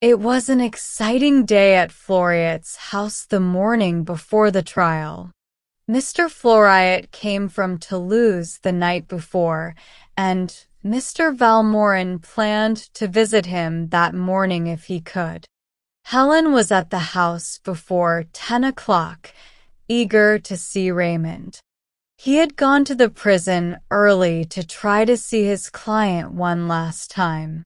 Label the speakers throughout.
Speaker 1: It was an exciting day at Floriat's house the morning before the trial. Mr. Floriat came from Toulouse the night before, and Mr. Valmorin planned to visit him that morning if he could. Helen was at the house before 10 o'clock, eager to see Raymond. He had gone to the prison early to try to see his client one last time.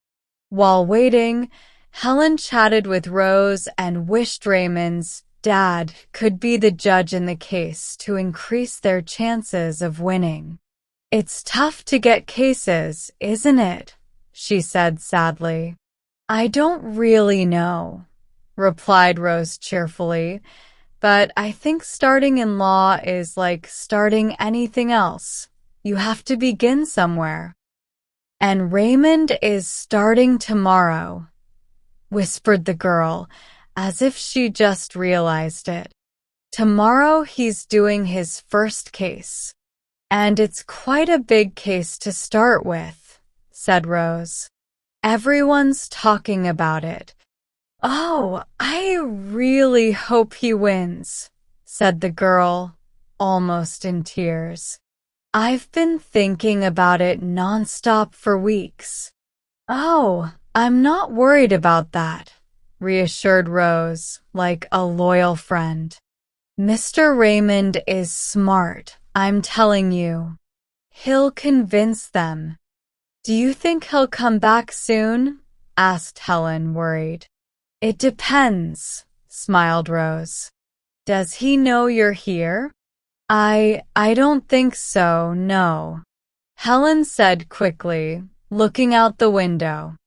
Speaker 1: While waiting, Helen chatted with Rose and wished Raymond's dad could be the judge in the case to increase their chances of winning. "It's tough to get cases, isn't it?" she said sadly. "I don't really know," replied Rose cheerfully, "but I think starting in law is like starting anything else. You have to begin somewhere." "And Raymond is starting tomorrow," whispered the girl, as if she just realized it. "Tomorrow he's doing his first case. And it's quite a big case to start with," said Rose. "Everyone's talking about it." "Oh, I really hope he wins," said the girl, almost in tears. "I've been thinking about it nonstop for weeks." "Oh, I'm not worried about that," reassured Rose, like a loyal friend. "Mr. Raymond is smart, I'm telling you. He'll convince them." "Do you think he'll come back soon?" asked Helen, worried. "It depends," smiled Rose. "Does he know you're here?" I don't think so, no," Helen said quickly, looking out the window.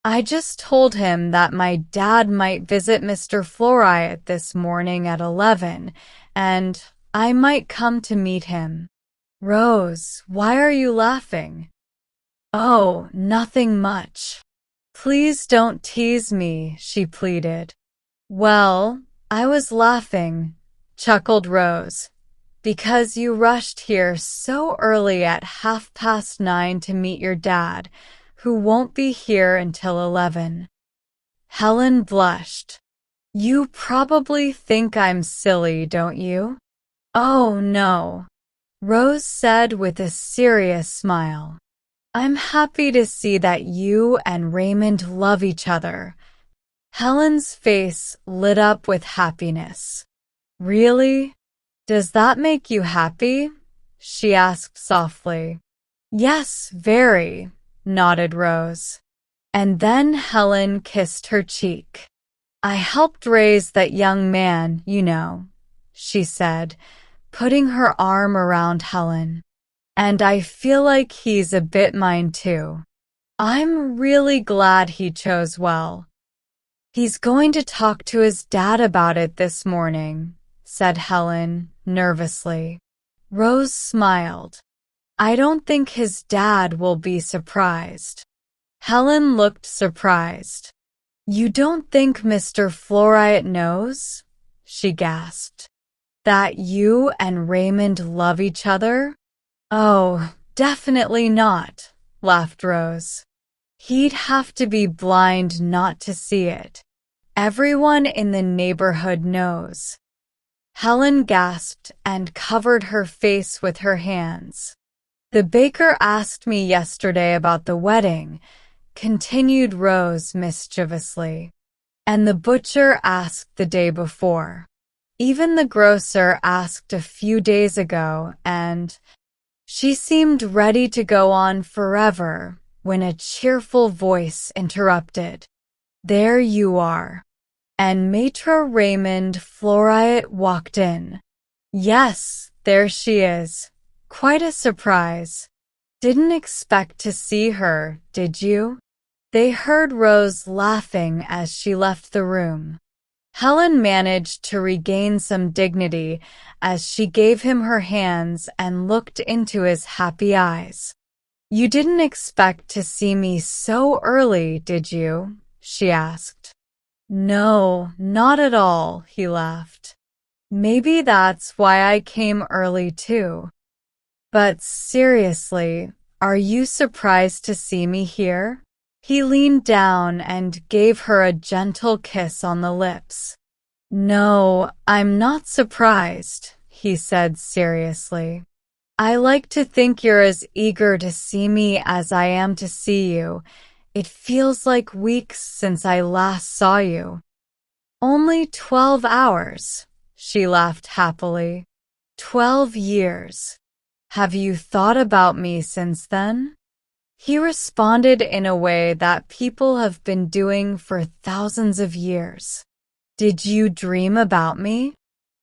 Speaker 1: "I just told him that my dad might visit Mr. Floriat this morning at 11, and I might come to meet him." "Rose, why are you laughing?" "Oh, nothing much." "Please don't tease me," she pleaded. "Well, I was laughing," chuckled Rose, "because you rushed here so early at 9:30 to meet your dad, who won't be here until 11. Helen blushed. "You probably think I'm silly, don't you?" "Oh, no," Rose said with a serious smile. "I'm happy to see that you and Raymond love each other." Helen's face lit up with happiness. "Really? Does that make you happy?" she asked softly. "Yes, very," nodded Rose. And then Helen kissed her cheek. "I helped raise that young man, you know," she said, putting her arm around Helen. "And I feel like he's a bit mine too. I'm really glad he chose well." "He's going to talk to his dad about it this morning," said Helen nervously. Rose smiled. "I don't think his dad will be surprised." Helen looked surprised. "You don't think Mr. Floriat knows?" she gasped. "That you and Raymond love each other?" "Oh, definitely not," laughed Rose. "He'd have to be blind not to see it. Everyone in the neighborhood knows." Helen gasped and covered her face with her hands. "The baker asked me yesterday about the wedding," continued Rose mischievously. "And the butcher asked the day before. Even the grocer asked a few days ago, and—" She seemed ready to go on forever when a cheerful voice interrupted. "There you are." And Maitre Raymond Floriat walked in. "Yes, there she is. Quite a surprise. Didn't expect to see her, did you?" They heard Rose laughing as she left the room. Helen managed to regain some dignity as she gave him her hands and looked into his happy eyes. "You didn't expect to see me so early, did you?" she asked. "No, not at all," he laughed. "Maybe that's why I came early too. But seriously, are you surprised to see me here?" He leaned down and gave her a gentle kiss on the lips. "No, I'm not surprised," he said seriously. "I like to think you're as eager to see me as I am to see you. It feels like weeks since I last saw you." "Only 12 hours," she laughed happily. 12 years. Have you thought about me since then?" He responded in a way that people have been doing for thousands of years. "Did you dream about me?"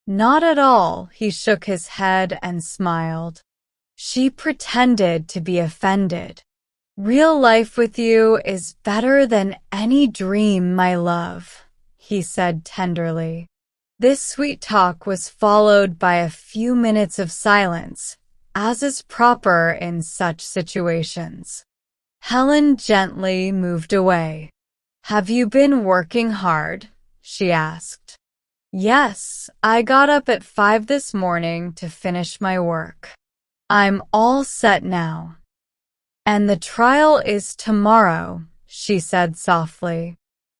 Speaker 1: "Not at all," he shook his head and smiled. She pretended to be offended. "Real life with you is better than any dream, my love," he said tenderly. This sweet talk was followed by a few minutes of silence, as is proper in such situations. Helen gently moved away. "Have you been working hard?" she asked. "Yes, I got up at 5 this morning to finish my work. I'm all set now." "And the trial is tomorrow," she said softly.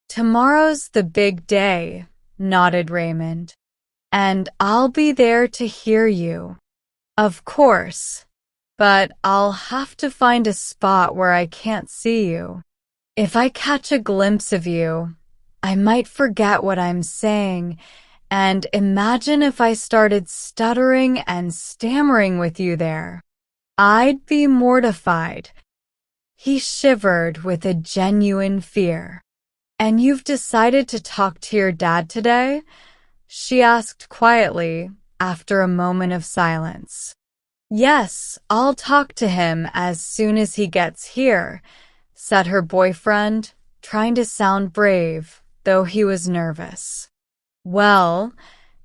Speaker 1: "Tomorrow's the big day," nodded Raymond. "And I'll be there to hear you." "Of course. But I'll have to find a spot where I can't see you. If I catch a glimpse of you, I might forget what I'm saying, and imagine if I started stuttering and stammering with you there. I'd be mortified." He shivered with a genuine fear. "And you've decided to talk to your dad today?" she asked quietly after a moment of silence. "Yes, I'll talk to him as soon as he gets here," said her boyfriend, trying to sound brave, though he was nervous. "Well,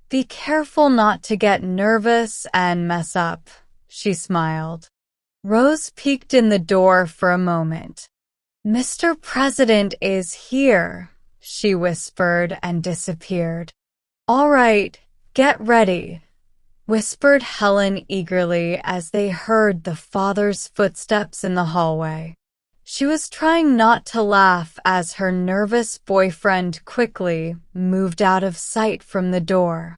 Speaker 1: be careful not to get nervous and mess up," she smiled. Rose peeked in the door for a moment. "Mr. President is here," she whispered and disappeared. "All right, get ready," whispered Helen eagerly as they heard the father's footsteps in the hallway. She was trying not to laugh as her nervous boyfriend quickly moved out of sight from the door.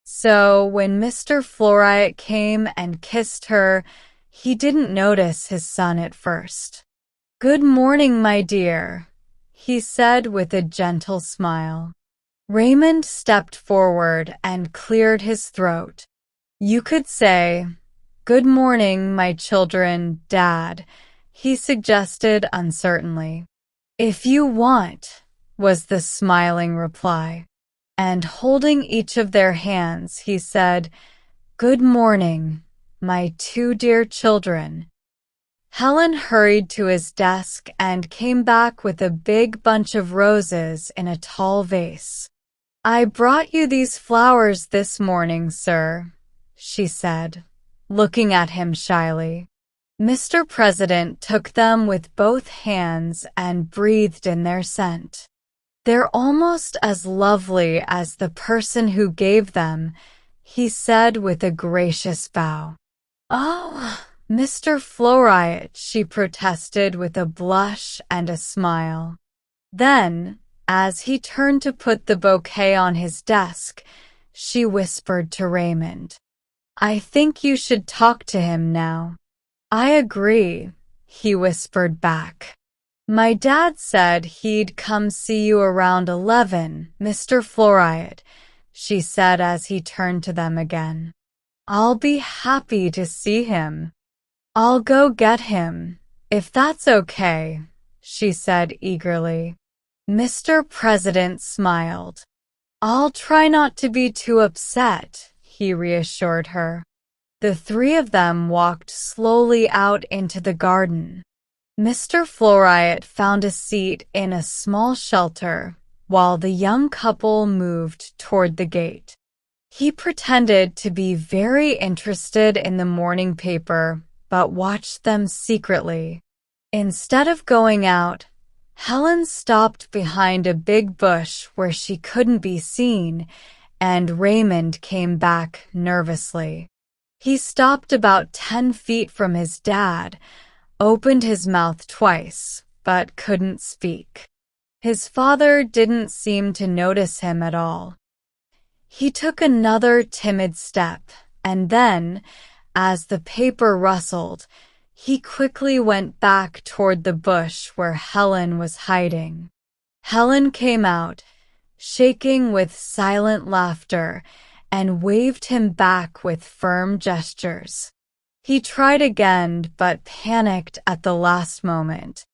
Speaker 1: So when Mr. Florriet came and kissed her, he didn't notice his son at first. "Good morning, my dear," he said with a gentle smile. Raymond stepped forward and cleared his throat. "You could say, 'Good morning, my children, Dad,'" he suggested uncertainly. "If you want," was the smiling reply. And holding each of their hands, he said, "Good morning, my two dear children." Helen hurried to his desk and came back with a big bunch of roses in a tall vase. "I brought you these flowers this morning, sir," she said, looking at him shyly. Mr. President took them with both hands and breathed in their scent. "They're almost as lovely as the person who gave them," he said with a gracious bow. "Oh, Mr. Florriet," she protested with a blush and a smile. Then, as he turned to put the bouquet on his desk, she whispered to Raymond, "I think you should talk to him now." "I agree," he whispered back. "My dad said he'd come see you around 11, Mr. Florriet," she said as he turned to them again. "I'll be happy to see him." "I'll go get him, if that's okay," she said eagerly. Mr. President smiled. "I'll try not to be too upset," he reassured her. The three of them walked slowly out into the garden. Mr. Florriet found a seat in a small shelter while the young couple moved toward the gate. He pretended to be very interested in the morning paper, but watched them secretly. Instead of going out, Helen stopped behind a big bush where she couldn't be seen, and Raymond came back nervously. He stopped about 10 feet from his dad, opened his mouth twice, but couldn't speak. His father didn't seem to notice him at all. He took another timid step, and then, as the paper rustled, he quickly went back toward the bush where Helen was hiding. Helen came out, shaking with silent laughter, and waved him back with firm gestures. He tried again, but panicked at the last moment.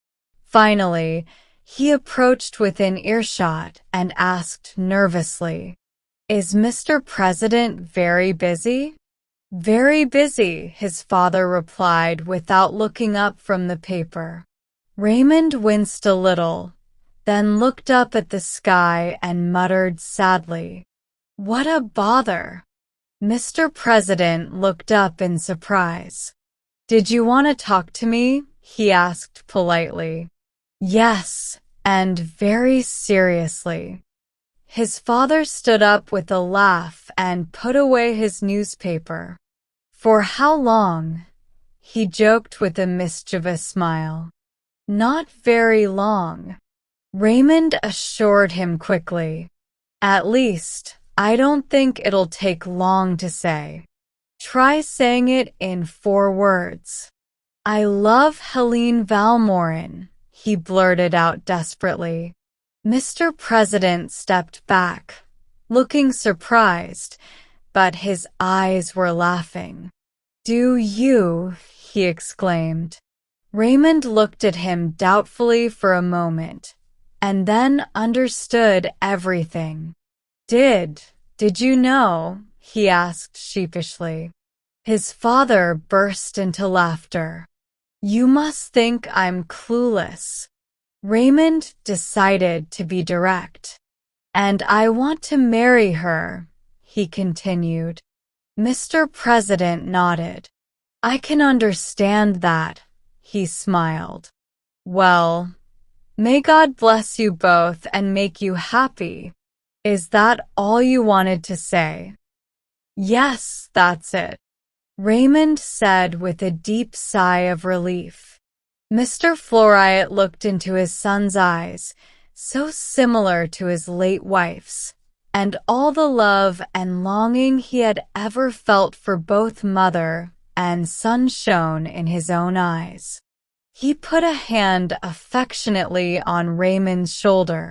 Speaker 1: Finally, he approached within earshot and asked nervously, "Is Mr. President very busy?" "Very busy," his father replied without looking up from the paper. Raymond winced a little, then looked up at the sky and muttered sadly, "What a bother." Mr. President looked up in surprise. "Did you want to talk to me?" he asked politely. "Yes, and very seriously." His father stood up with a laugh and put away his newspaper. "For how long?" he joked with a mischievous smile. "Not very long," Raymond assured him quickly. "At least, I don't think it'll take long to say. Try saying it in 4 words. I love Helene Valmorin," he blurted out desperately. Mr. President stepped back, looking surprised, but his eyes were laughing. "Do you?" he exclaimed. Raymond looked at him doubtfully for a moment, and then understood everything. Did you know?" he asked sheepishly. His father burst into laughter. "You must think I'm clueless." Raymond decided to be direct. "And I want to marry her," he continued. Mr. President nodded. "I can understand that," he smiled. "Well, may God bless you both and make you happy. Is that all you wanted to say?" "Yes, that's it," Raymond said with a deep sigh of relief. Mr. Floriat looked into his son's eyes, so similar to his late wife's, and all the love and longing he had ever felt for both mother and son shone in his own eyes. He put a hand affectionately on Raymond's shoulder.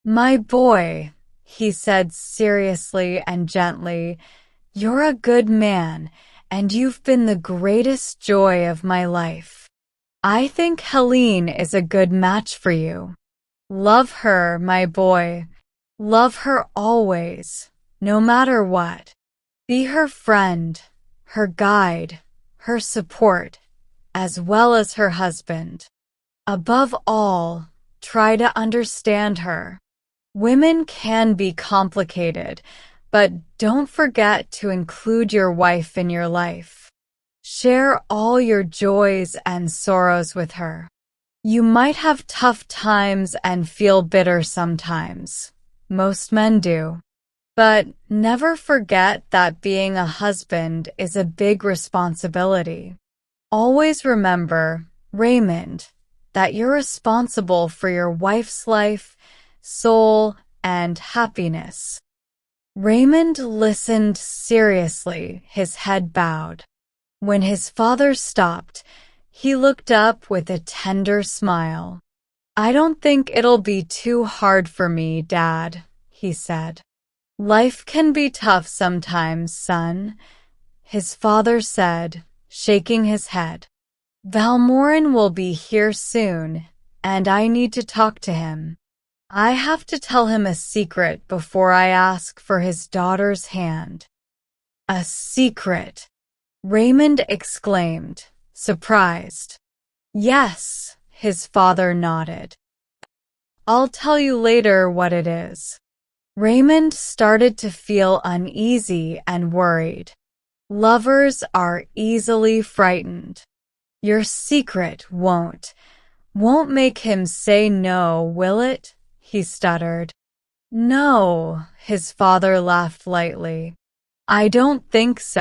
Speaker 1: "My boy," he said seriously and gently, "you're a good man, and you've been the greatest joy of my life. I think Helene is a good match for you. Love her, my boy. Love her always, no matter what. Be her friend, her guide, her support, as well as her husband. Above all, try to understand her. Women can be complicated, but don't forget to include your wife in your life. Share all your joys and sorrows with her. You might have tough times and feel bitter sometimes. Most men do. But never forget that being a husband is a big responsibility. Always remember, Raymond, that you're responsible for your wife's life, soul, and happiness." Raymond listened seriously, his head bowed. When his father stopped, he looked up with a tender smile. "I don't think it'll be too hard for me, Dad," he said. "Life can be tough sometimes, son," his father said, shaking his head. "Valmorin will be here soon, and I need to talk to him. I have to tell him a secret before I ask for his daughter's hand." "A secret?" Raymond exclaimed, surprised. "Yes," his father nodded. "I'll tell you later what it is." Raymond started to feel uneasy and worried. Lovers are easily frightened. "Your secret won't make him say no, will it?" he stuttered. "No," his father laughed lightly. "I don't think so."